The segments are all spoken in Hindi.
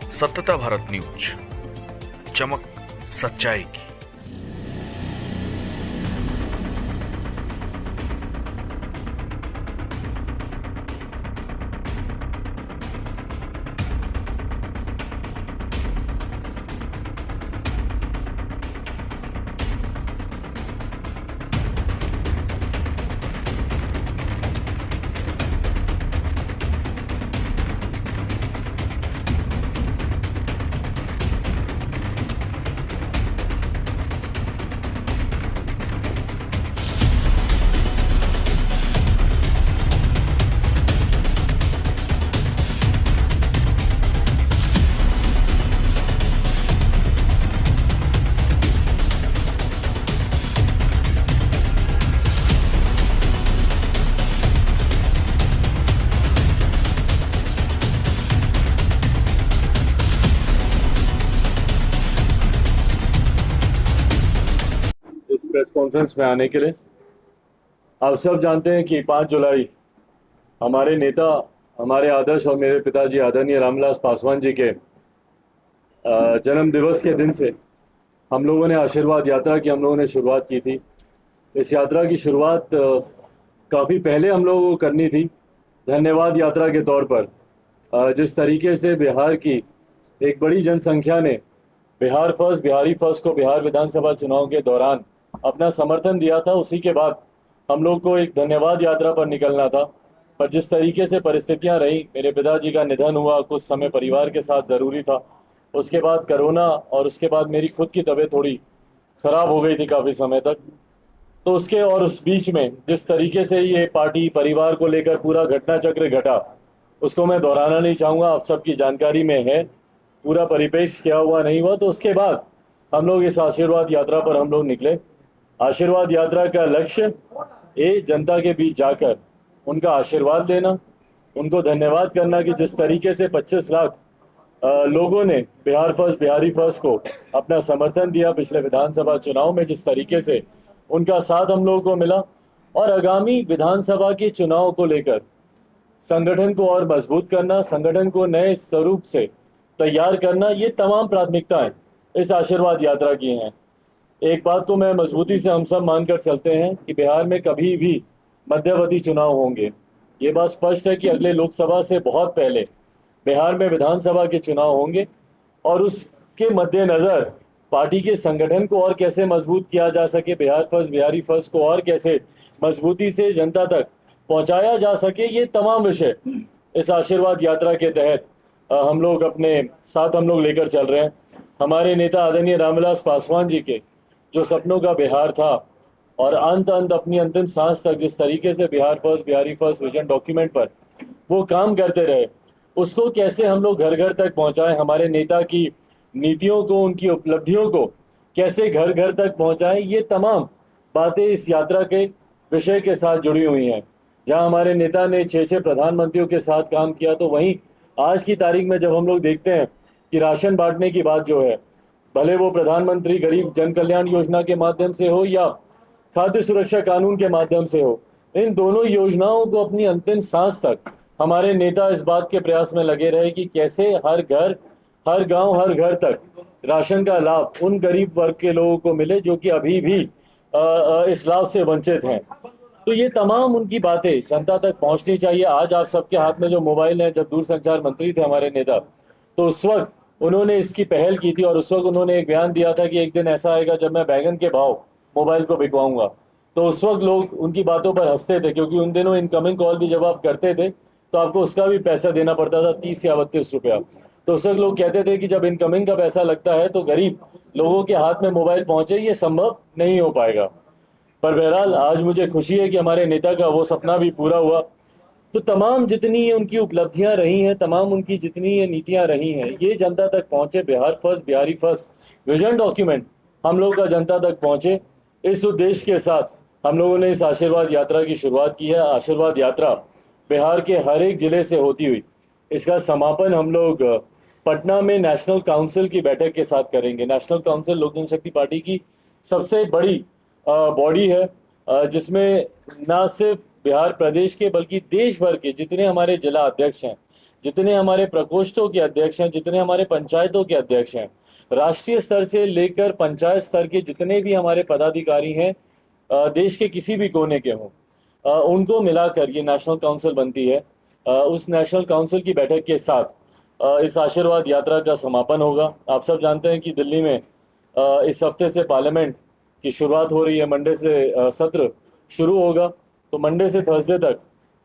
सत्यता भारत न्यूज, चमक सच्चाई की। इस प्रेस कॉन्फ्रेंस में आने के लिए आप सब जानते हैं कि 5 जुलाई हमारे नेता, हमारे आदर्श और मेरे पिताजी आदरणीय रामविलास पासवान जी के जन्म दिवस के दिन से हम लोगों ने आशीर्वाद यात्रा की शुरुआत की थी। इस यात्रा की शुरुआत काफ़ी पहले हम लोगों को करनी थी, धन्यवाद यात्रा के तौर पर। जिस तरीके से बिहार की एक बड़ी जनसंख्या ने बिहार फर्स्ट, बिहारी फर्स्ट को बिहार विधानसभा चुनाव के दौरान अपना समर्थन दिया था, उसी के बाद हम लोग को एक धन्यवाद यात्रा पर निकलना था। पर जिस तरीके से परिस्थितियां रही, मेरे पिताजी का निधन हुआ, कुछ समय परिवार के साथ ज़रूरी था, उसके बाद कोरोना, और उसके बाद मेरी खुद की तबीयत थोड़ी ख़राब हो गई थी काफ़ी समय तक। तो उसके और उस बीच में जिस तरीके से ये पार्टी परिवार को लेकर पूरा घटना चक्र घटा, उसको मैं दोहराना नहीं चाहूँगा, आप सबकी जानकारी में है पूरा परिप्रेक्ष्य क्या हुआ नहीं हुआ। तो उसके बाद हम लोग इस आशीर्वाद यात्रा पर हम लोग निकले। आशीर्वाद यात्रा का लक्ष्य जनता के बीच जाकर उनका आशीर्वाद लेना, उनको धन्यवाद करना कि जिस तरीके से 25 लाख लोगों ने बिहार फर्स्ट, बिहारी फर्स्ट को अपना समर्थन दिया पिछले विधानसभा चुनाव में, जिस तरीके से उनका साथ हम लोगों को मिला, और आगामी विधानसभा के चुनाव को लेकर संगठन को और मजबूत करना, संगठन को नए स्वरूप से तैयार करना, ये तमाम प्राथमिकताएं इस आशीर्वाद यात्रा की हैं। एक बात को मैं मजबूती से हम सब मानकर चलते हैं कि बिहार में कभी भी मध्यवर्ती चुनाव होंगे। ये बात स्पष्ट है कि अगले लोकसभा से बहुत पहले बिहार में विधानसभा के चुनाव होंगे, और उसके मद्देनज़र पार्टी के संगठन को और कैसे मजबूत किया जा सके, बिहार फर्स्ट, बिहारी फर्स्ट को और कैसे मजबूती से जनता तक पहुंचाया जा सके, ये तमाम विषय इस आशीर्वाद यात्रा के तहत हम लोग अपने साथ हम लोग लेकर चल रहे हैं। हमारे नेता आदरणीय रामविलास पासवान जी के जो सपनों का बिहार था, और अंत अपनी अंतिम सांस तक जिस तरीके से Bihar first, Bihari first vision document पर वो काम करते रहे, उसको कैसे हम लोग घर घर तक पहुंचाएं, हमारे नेता की नीतियों को, उनकी उपलब्धियों को कैसे घर घर तक पहुंचाएं, ये तमाम बातें इस यात्रा के विषय के साथ जुड़ी हुई हैं। जहां हमारे नेता ने 6 प्रधानमंत्रियों के साथ काम किया, तो वहीं आज की तारीख में जब हम लोग देखते हैं कि राशन बांटने की बात जो है, भले वो प्रधानमंत्री गरीब जन कल्याण योजना के माध्यम से हो या खाद्य सुरक्षा कानून के माध्यम से हो, इन दोनों योजनाओं को अपनी अंतिम सांस तक हमारे नेता इस बात के प्रयास में लगे रहे कि कैसे हर घर, हर गांव, हर घर तक राशन का लाभ उन गरीब वर्ग के लोगों को मिले जो कि अभी भी इस लाभ से वंचित हैं। तो ये तमाम उनकी बातें जनता तक पहुंचनी चाहिए। आज आप सबके हाथ में जो मोबाइल है, जब दूरसंचार मंत्री थे हमारे नेता, तो उस वक्त उन्होंने इसकी पहल की थी, और उस वक्त उन्होंने एक बयान दिया था कि एक दिन ऐसा आएगा जब मैं बैगन के भाव मोबाइल को बिकवाऊंगा। तो उस वक्त लोग उनकी बातों पर हंसते थे, क्योंकि उन दिनों इनकमिंग कॉल भी जब आप करते थे तो आपको उसका भी पैसा देना पड़ता था, 30 या 32 रुपया। तो उस वक्त लोग कहते थे कि जब इनकमिंग का पैसा लगता है तो गरीब लोगों के हाथ में मोबाइल पहुंचे, ये संभव नहीं हो पाएगा। पर बहरहाल आज मुझे खुशी है कि हमारे नेता का वो सपना भी पूरा हुआ। तो तमाम जितनी उनकी उपलब्धियां रही हैं, तमाम उनकी जितनी ये नीतियां रही हैं, ये जनता तक पहुंचे। Bihar first, Bihari first vision document हम लोग का जनता तक पहुंचे, इस उद्देश्य के साथ हम लोगों ने इस आशीर्वाद यात्रा की शुरुआत की है। आशीर्वाद यात्रा बिहार के हर एक जिले से होती हुई इसका समापन हम लोग पटना में नेशनल काउंसिल की बैठक के साथ करेंगे। नेशनल काउंसिल लोक जनशक्ति पार्टी की सबसे बड़ी बॉडी है, जिसमें ना सिर्फ बिहार प्रदेश के बल्कि देश भर के जितने हमारे जिला अध्यक्ष हैं, जितने हमारे प्रकोष्ठों के अध्यक्ष हैं, जितने हमारे पंचायतों के अध्यक्ष हैं, राष्ट्रीय स्तर से लेकर पंचायत स्तर के जितने भी हमारे पदाधिकारी हैं, देश के किसी भी कोने के हों, उनको मिलाकर ये नेशनल काउंसिल बनती है। उस नेशनल काउंसिल की बैठक के साथ इस आशीर्वाद यात्रा का समापन होगा। आप सब जानते हैं कि दिल्ली में इस हफ्ते से पार्लियामेंट की शुरुआत हो रही है, मंडे से सत्र शुरू होगा। तो मंडे से थर्सडे तक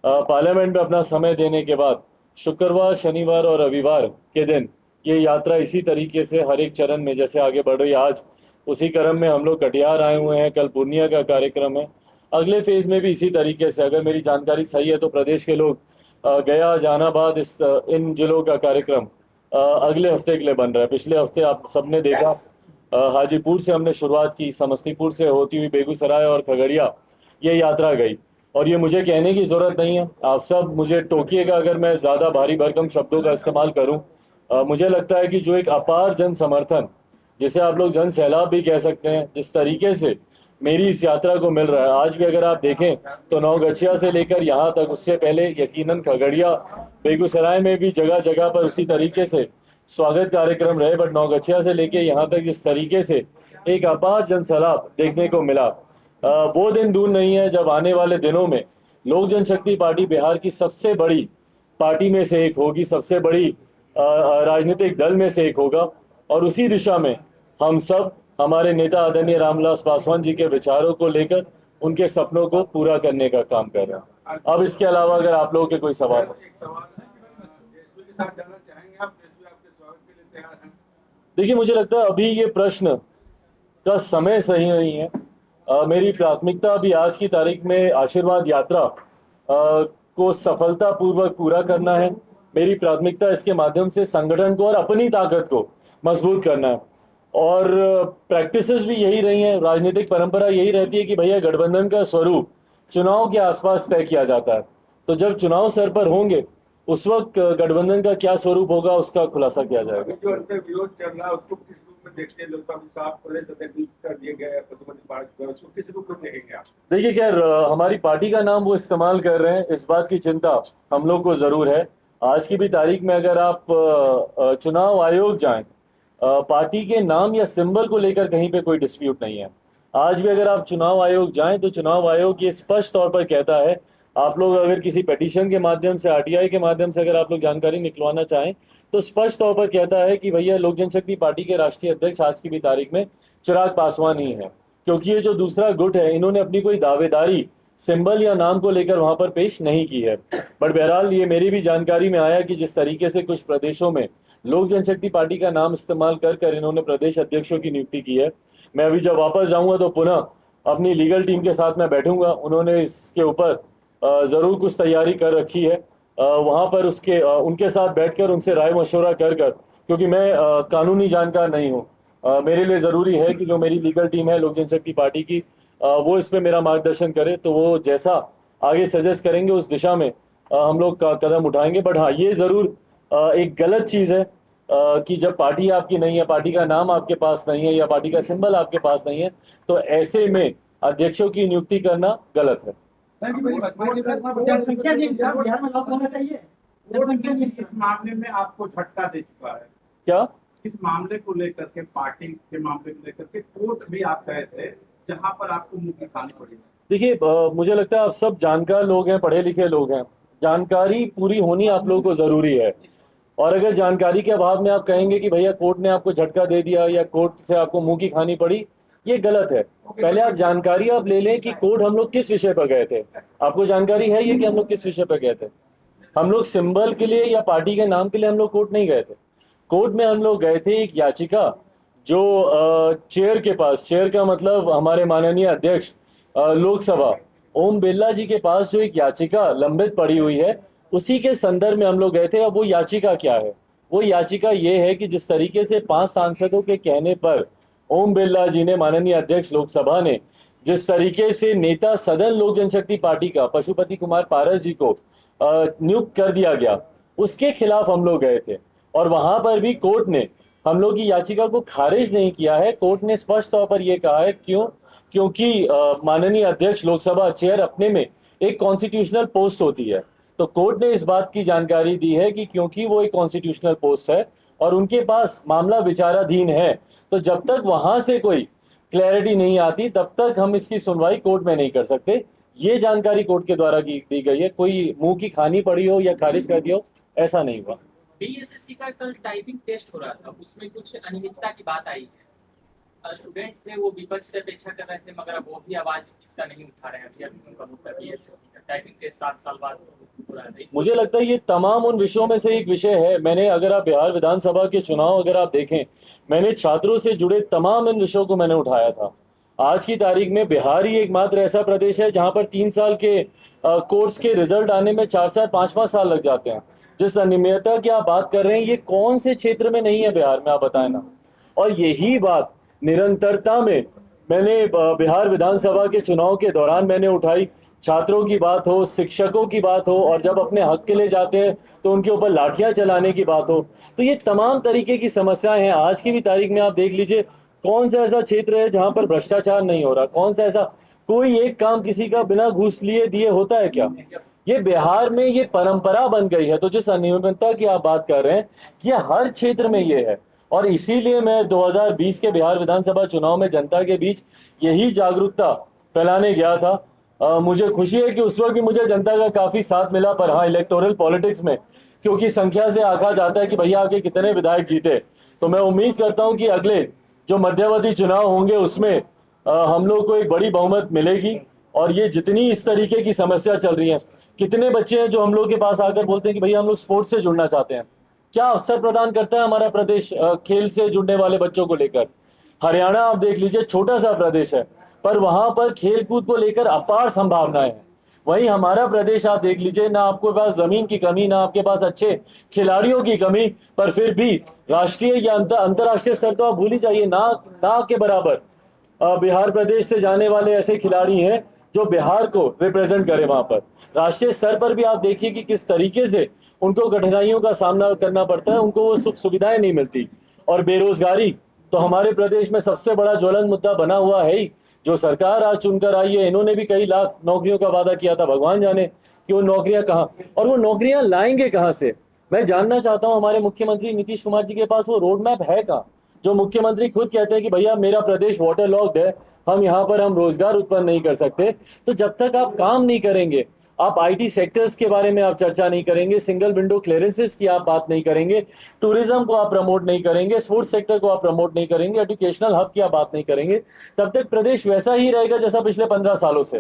पार्लियामेंट में अपना समय देने के बाद शुक्रवार, शनिवार और रविवार के दिन ये यात्रा इसी तरीके से हर एक चरण में जैसे आगे बढ़ रही है। आज उसी क्रम में हम लोग कटिहार आए हुए हैं, कल पूर्णिया का कार्यक्रम है। अगले फेज में भी इसी तरीके से, अगर मेरी जानकारी सही है तो प्रदेश के लोग गया, जहानाबाद, इन जिलों का कार्यक्रम अगले हफ्ते के लिए बन रहा है। पिछले हफ्ते आप सबने देखा हाजीपुर से हमने शुरुआत की, समस्तीपुर से होती हुई बेगूसराय और खगड़िया ये यात्रा गई। और ये मुझे कहने की ज़रूरत नहीं है, आप सब मुझे टोकिएगा अगर मैं ज़्यादा भारी भरकम शब्दों का इस्तेमाल करूं। मुझे लगता है कि जो एक अपार जन समर्थन, जिसे आप लोग जन सैलाब भी कह सकते हैं, जिस तरीके से मेरी इस यात्रा को मिल रहा है, आज भी अगर आप देखें तो नौगछिया से लेकर यहाँ तक, उससे पहले यकीनन खगड़िया, बेगूसराय में भी जगह जगह पर उसी तरीके से स्वागत कार्यक्रम रहे, बट नौगछिया से लेके यहाँ तक जिस तरीके से एक अपार जन सैलाब देखने को मिला, वो दिन दूर नहीं है जब आने वाले दिनों में लोक जनशक्ति पार्टी बिहार की सबसे बड़ी पार्टी में से एक होगी, सबसे बड़ी राजनीतिक दल में से एक होगा। और उसी दिशा में हम सब हमारे नेता आदरणीय रामविलास पासवान जी के विचारों को लेकर उनके सपनों को पूरा करने का काम कर रहे हैं। अब इसके अलावा अगर आप लोगों के कोई सवाल हो। देखिए, मुझे लगता है अभी ये प्रश्न का समय सही नहीं है। मेरी प्राथमिकता अभी आज की तारीख में आशीर्वाद यात्रा को सफलतापूर्वक पूरा करना है। मेरी प्राथमिकता इसके माध्यम से संगठन को और अपनी ताकत को मजबूत करना है। और प्रैक्टिसेस भी यही रही हैं, राजनीतिक परंपरा यही रहती है कि भैया गठबंधन का स्वरूप चुनाव के आसपास तय किया जाता है। तो जब चुनाव सर पर होंगे उस वक्त गठबंधन का क्या स्वरूप होगा उसका खुलासा किया जाएगा। जो अंदर विरोध चल रहा है उसको किस रूप में देखते हैं? लोकसभा साफ प्रदेश अध्यक्ष नियुक्त कर दिए गए पशुपति पारस को, उसको किस रूप में देखेंगे आप? देखिए, खैर हमारी पार्टी का नाम वो इस्तेमाल कर रहे हैं, इस बात की चिंता हम लोग को जरूर है। आज की भी तारीख में अगर आप चुनाव आयोग जाएं, पार्टी के नाम या सिंबल को लेकर कहीं पे कोई डिस्प्यूट नहीं है। आज भी अगर आप चुनाव आयोग जाएं तो चुनाव आयोग ये स्पष्ट तौर पर कहता है, आप लोग अगर किसी पिटीशन के माध्यम से, आरटीआई के माध्यम से अगर आप लोग जानकारी निकलवाना चाहें तो स्पष्ट तौर पर कहता है कि भैया लोक जनशक्ति पार्टी के राष्ट्रीय अध्यक्ष आज की भी तारीख में चिराग पासवान ही है। क्योंकि ये जो दूसरा गुट है, इन्होंने अपनी कोई दावेदारी सिंबल या नाम को लेकर वहां पर पेश नहीं की है। बट बहरहाल ये मेरी भी जानकारी में आया कि जिस तरीके से कुछ प्रदेशों में लोक जनशक्ति पार्टी का नाम इस्तेमाल कर कर इन्होंने प्रदेश अध्यक्षों की नियुक्ति की है। मैं अभी जब वापस जाऊंगा तो पुनः अपनी लीगल टीम के साथ मैं बैठूंगा। उन्होंने इसके ऊपर जरूर कुछ तैयारी कर रखी है, वहां पर उनके साथ बैठकर उनसे राय मशवरा कर कर, क्योंकि मैं कानूनी जानकार नहीं हूँ, मेरे लिए ज़रूरी है कि जो मेरी लीगल टीम है लोक जनशक्ति पार्टी की, वो इस पे मेरा मार्गदर्शन करे। तो वो जैसा आगे सजेस्ट करेंगे उस दिशा में हम लोग कदम उठाएंगे। बट हाँ, ये ज़रूर एक गलत चीज़ है कि जब पार्टी आपकी नहीं है, पार्टी का नाम आपके पास नहीं है या पार्टी का सिंबल आपके पास नहीं है, तो ऐसे में अध्यक्षों की नियुक्ति करना गलत है। जनसंख्या बिहार में लॉस होना चाहिए। इस मामले में आपको झटका दे चुका है क्या? इस मामले को लेकर के, पार्टी के मामले को लेकर के कोर्ट भी आप गए थे जहां पर आपको मुंह की खानी पड़ी? देखिए, मुझे लगता है आप सब जानकार लोग हैं, पढ़े लिखे लोग हैं, जानकारी पूरी होनी आप लोगों को जरूरी है। और अगर जानकारी के अभाव में आप कहेंगे कि भैया कोर्ट ने आपको झटका दे दिया या कोर्ट से आपको मुंह की खानी पड़ी, ये गलत है। पहले आप जानकारी आप ले लें कि कोर्ट हम लोग किस विषय पर गए थे। आपको जानकारी है ये कि हम लोग किस विषय पर गए थे? हम लोग सिंबल के लिए या पार्टी के नाम के लिए हम लोग कोर्ट नहीं गए थे। कोर्ट में हम लोग गए थे एक याचिका जो चेयर के पास, चेयर का मतलब हमारे माननीय अध्यक्ष लोकसभा ओम बिरला जी के पास जो एक याचिका लंबित पड़ी हुई है, उसी के संदर्भ में हम लोग गए थे। अब वो याचिका क्या है? वो याचिका ये है कि जिस तरीके से 5 सांसदों के कहने पर ओम बिरला जी ने, माननीय अध्यक्ष लोकसभा ने, जिस तरीके से नेता सदन लोक जनशक्ति पार्टी का पशुपति कुमार पारस जी को नियुक्त कर दिया गया, उसके खिलाफ हम लोग गए थे। और वहां पर भी कोर्ट ने हम लोग की याचिका को खारिज नहीं किया है। कोर्ट ने स्पष्ट तौर पर यह कहा है, क्योंकि माननीय अध्यक्ष लोकसभा चेयर अपने में एक कॉन्स्टिट्यूशनल पोस्ट होती है। तो तो कोर्ट ने इस बात की जानकारी दी है कि क्योंकि वो एक कॉन्स्टिट्यूशनल पोस्ट है और उनके पास मामला विचाराधीन है, तो जब तक वहां से कोई क्लैरिटी नहीं आती तब तक हम इसकी सुनवाई कोर्ट में नहीं कर सकते। ये जानकारी कोर्ट के द्वारा दी गई है, कोई मुंह की खानी पड़ी हो या खारिज कर दिया हो, ऐसा नहीं हुआ। बीएसएससी का कल टाइपिंग टेस्ट हो रहा था, उसमें कुछ अनियमितता की बात आई है। स्टूडेंट थे वो विपक्ष से अपेक्षा कर रहे थे, मगर अब वो भी आवाज इसका नहीं उठा रहे हैं। अभ्यर्थियों का मुद्दा बीएसएससी का टाइपिंग टेस्ट 7 साल बाद हो रहा है। मुझे लगता है ये तमाम उन विषयों में से एक विषय है। मैंने, अगर आप बिहार विधानसभा के चुनाव अगर आप देखें, मैंने छात्रों से जुड़े तमाम इन विषयों को मैंने उठाया था। आज की तारीख में बिहार ही एकमात्र ऐसा प्रदेश है जहां पर 3 साल के कोर्स के रिजल्ट आने में 4-4, 5-5 साल लग जाते हैं। जिस अनियमितता की आप बात कर रहे हैं, ये कौन से क्षेत्र में नहीं है बिहार में, आप बताएं ना। और यही बात निरंतरता में मैंने बिहार विधानसभा के चुनाव के दौरान मैंने उठाई। छात्रों की बात हो, शिक्षकों की बात हो, और जब अपने हक के लिए जाते हैं तो उनके ऊपर लाठियां चलाने की बात हो, तो ये तमाम तरीके की समस्याएं हैं। आज की भी तारीख में आप देख लीजिए, कौन सा ऐसा क्षेत्र है जहां पर भ्रष्टाचार नहीं हो रहा, कौन सा ऐसा कोई एक काम किसी का बिना घूस लिए दिए होता है क्या? ये बिहार में ये परंपरा बन गई है। तो जिस अनियमितता की आप बात कर रहे हैं, ये हर क्षेत्र में ये है। और इसीलिए मैं 2020 के बिहार विधानसभा चुनाव में जनता के बीच यही जागरूकता फैलाने गया था। मुझे खुशी है कि उस वक्त भी मुझे जनता का काफी साथ मिला, पर हाँ, इलेक्टोरल पॉलिटिक्स में क्योंकि संख्या से आंका जाता है कि भैया आपके कितने विधायक जीते, तो मैं उम्मीद करता हूं कि अगले जो मध्यावधि चुनाव होंगे उसमें हम लोग को एक बड़ी बहुमत मिलेगी। और ये जितनी इस तरीके की समस्या चल रही है, कितने बच्चे हैं जो हम लोग के पास आकर बोलते हैं कि भैया हम लोग स्पोर्ट्स से जुड़ना चाहते हैं। क्या अवसर प्रदान करता है हमारा प्रदेश खेल से जुड़ने वाले बच्चों को लेकर? हरियाणा आप देख लीजिए, छोटा सा प्रदेश है, पर वहां पर खेल कूद को लेकर अपार संभावनाएं हैं। वहीं हमारा प्रदेश आप देख लीजिए, ना आपके पास जमीन की कमी, ना आपके पास अच्छे खिलाड़ियों की कमी, पर फिर भी राष्ट्रीय या अंतर्राष्ट्रीय स्तर तो आप भूल ही जाइए, ना के बराबर बिहार प्रदेश से जाने वाले ऐसे खिलाड़ी हैं जो बिहार को रिप्रेजेंट करे। वहां पर राष्ट्रीय स्तर पर भी आप देखिए कि किस तरीके से उनको कठिनाइयों का सामना करना पड़ता है, उनको वो सुख सुविधाएं नहीं मिलती। और बेरोजगारी तो हमारे प्रदेश में सबसे बड़ा ज्वलंत मुद्दा बना हुआ है ही। जो सरकार आज चुनकर आई है, इन्होंने भी कई लाख नौकरियों का वादा किया था, भगवान जाने कि वो नौकरियां कहाँ और वो नौकरियां लाएंगे कहाँ से। मैं जानना चाहता हूं, हमारे मुख्यमंत्री नीतीश कुमार जी के पास वो रोड मैप है कहाँ? जो मुख्यमंत्री खुद कहते हैं कि भैया मेरा प्रदेश वाटरलॉक्ड है, हम यहाँ पर हम रोजगार उत्पन्न नहीं कर सकते। तो जब तक आप काम नहीं करेंगे, आप आईटी सेक्टर्स के बारे में आप चर्चा नहीं करेंगे, सिंगल विंडो क्लियरेंसेस की आप बात नहीं करेंगे, टूरिज्म को आप प्रमोट नहीं करेंगे, स्पोर्ट्स सेक्टर को आप प्रमोट नहीं करेंगे, एजुकेशनल हब की आप बात नहीं करेंगे, तब तक प्रदेश वैसा ही रहेगा जैसा पिछले 15 सालों से।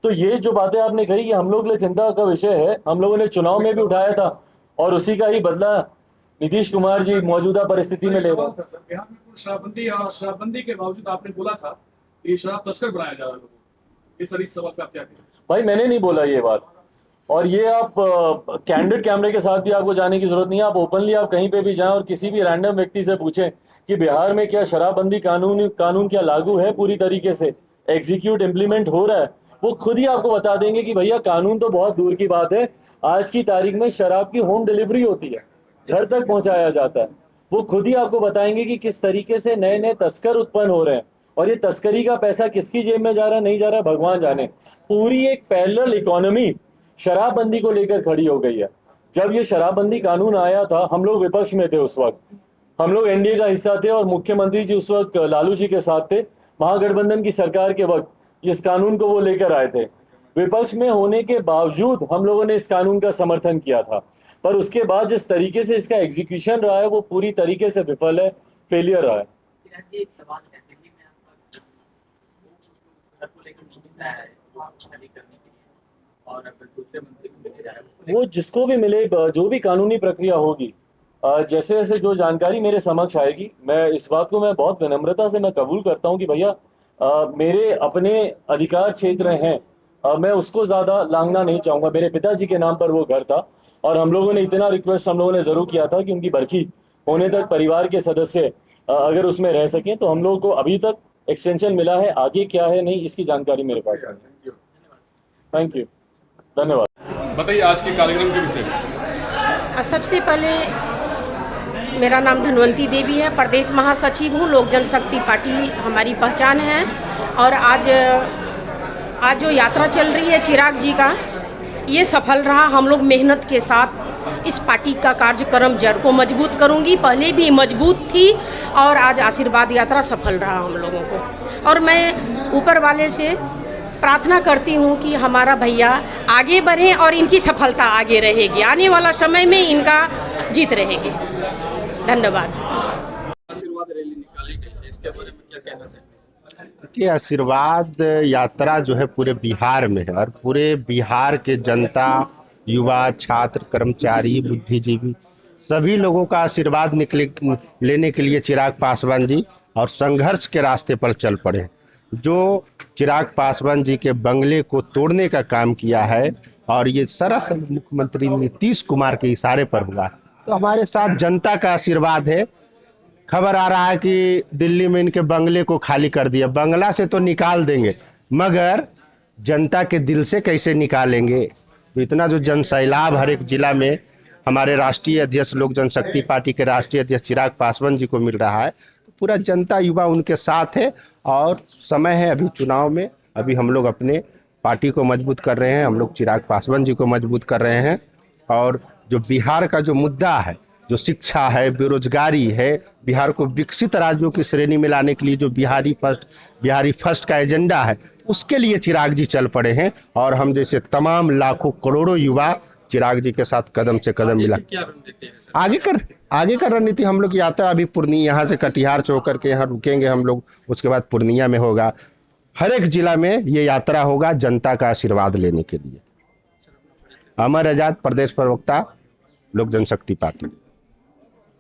तो ये जो बातें आपने कही, ये हम लोग के लिए चिंता का विषय है। हम लोगों ने चुनाव में भी उठाया था और उसी का ही बदला नीतीश कुमार जी मौजूदा परिस्थिति में ले रहे हैं। बिहार में शराबबंदी के बावजूद आपने बोला था कि शराब तस्कर बनाया जा रहा है। इस सवाल पे आप क्या कहें? भाई मैंने नहीं बोला ये बात, और ये आप कैंडिड कैमरे के साथ भी आपको जाने की जरूरत नहीं है। आप ओपनली आप कहीं पे भी जाएं और किसी भी रैंडम व्यक्ति से पूछें कि बिहार में क्या शराबबंदी कानून क्या लागू है, पूरी तरीके से एग्जीक्यूट इम्प्लीमेंट हो रहा है, वो खुद ही आपको बता देंगे कि भैया कानून तो बहुत दूर की बात है। आज की तारीख में शराब की होम डिलीवरी होती है, घर तक पहुंचाया जाता है। वो खुद ही आपको बताएंगे कि किस तरीके से नए नए तस्कर उत्पन्न हो रहे हैं, और ये तस्करी का पैसा किसकी जेब में जा रहा है, नहीं जा रहा है, भगवान जाने। पूरी एक पैरेलल इकोनॉमी शराबबंदी को लेकर खड़ी हो गई है। जब ये शराबबंदी कानून आया था, हम लोग विपक्ष में थे उस वक्त, हम लोग एनडीए का हिस्सा थे और मुख्यमंत्री जी उस वक्त लालू जी के साथ थे। महागठबंधन की सरकार के वक्त इस कानून को वो लेकर आए थे। विपक्ष में होने के बावजूद हम लोगों ने इस कानून का समर्थन किया था, पर उसके बाद जिस तरीके से इसका एग्जीक्यूशन रहा है वो पूरी तरीके से विफल है, फेलियर रहा है। एक सवाल है, दिल्ली में आपका घर को लेकर नोटिस आया है खाली करने के लिए, और अगर दूसरे मंत्री को मिले जा रहा है, वो जिसको भी मिले, जो भी कानूनी प्रक्रिया होगी, जैसे जैसे जो जानकारी मेरे समक्ष आएगी, मैं इस बात को मैं बहुत विनम्रता से मैं कबूल करता हूं कि भैया मेरे अपने अधिकार क्षेत्र हैं, मैं उसको ज़्यादा लांघना नहीं चाहूँगा। मेरे पिताजी के नाम पर वो घर था और हम लोगों ने इतना रिक्वेस्ट हम लोगों ने ज़रूर किया था कि उनकी बरखी होने तक परिवार के सदस्य अगर उसमें रह सकें, तो हम लोगों को अभी तक एक्सटेंशन मिला है। आगे क्या है नहीं, इसकी जानकारी मेरे पास नहीं है। थैंक यू, धन्यवाद। बताइए आज के कार्यक्रम के विषय में। सबसे पहले मेरा नाम धनवंती देवी है, प्रदेश महासचिव हूँ, लोक जनशक्ति पार्टी हमारी पहचान है। और आज जो यात्रा चल रही है चिराग जी का, ये सफल रहा। हम लोग मेहनत के साथ इस पार्टी का कार्यक्रम जड़ को मजबूत करूंगी, पहले भी मजबूत थी और आज आशीर्वाद यात्रा सफल रहा हम लोगों को। और मैं ऊपर वाले से प्रार्थना करती हूँ कि हमारा भैया आगे बढ़ें और इनकी सफलता आगे रहेगी, आने वाला समय में इनका जीत रहेगी। धन्यवाद। आशीर्वाद रैली निकाली गई है, इसके बारे में क्या कहना चाहिए? ये आशीर्वाद यात्रा जो है पूरे बिहार में है और पूरे बिहार के जनता, युवा, छात्र, कर्मचारी, बुद्धिजीवी सभी लोगों का आशीर्वाद लेने के लिए चिराग पासवान जी और संघर्ष के रास्ते पर चल पड़े। जो चिराग पासवान जी के बंगले को तोड़ने का काम किया है और ये सरासर मुख्यमंत्री नीतीश कुमार के इशारे पर हुआ, तो हमारे साथ जनता का आशीर्वाद है। खबर आ रहा है कि दिल्ली में इनके बंगले को खाली कर दिया। बंगला से तो निकाल देंगे, मगर जनता के दिल से कैसे निकालेंगे? तो इतना जो जनसैलाब हर एक जिला में हमारे राष्ट्रीय अध्यक्ष लोक जनशक्ति पार्टी के राष्ट्रीय अध्यक्ष चिराग पासवान जी को मिल रहा है, तो पूरा जनता, युवा उनके साथ है। और समय है अभी चुनाव में, अभी हम लोग अपने पार्टी को मजबूत कर रहे हैं, हम लोग चिराग पासवान जी को मजबूत कर रहे हैं। और जो बिहार का जो मुद्दा है, जो शिक्षा है, बेरोजगारी है, बिहार को विकसित राज्यों की श्रेणी में लाने के लिए जो बिहारी फर्स्ट का एजेंडा है, उसके लिए चिराग जी चल पड़े हैं। और हम जैसे तमाम लाखों करोड़ों युवा चिराग जी के साथ कदम से कदम मिला। क्या रणनीति है सर? आगे का रणनीति हम लोग यात्रा अभी पूर्णिया, यहाँ से कटिहार से होकर के यहाँ रुकेंगे हम लोग, उसके बाद पूर्णिया में होगा। हर एक जिला में ये यात्रा होगा जनता का आशीर्वाद लेने के लिए। अमर आजाद, प्रदेश प्रवक्ता, लोक जनशक्ति पार्टी।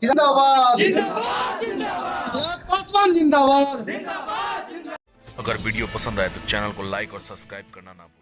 जिंदाबाद जिंदाबाद जिंदाबाद जिंदाबाद। अगर वीडियो पसंद आए तो चैनल को लाइक और सब्सक्राइब करना ना भूलें।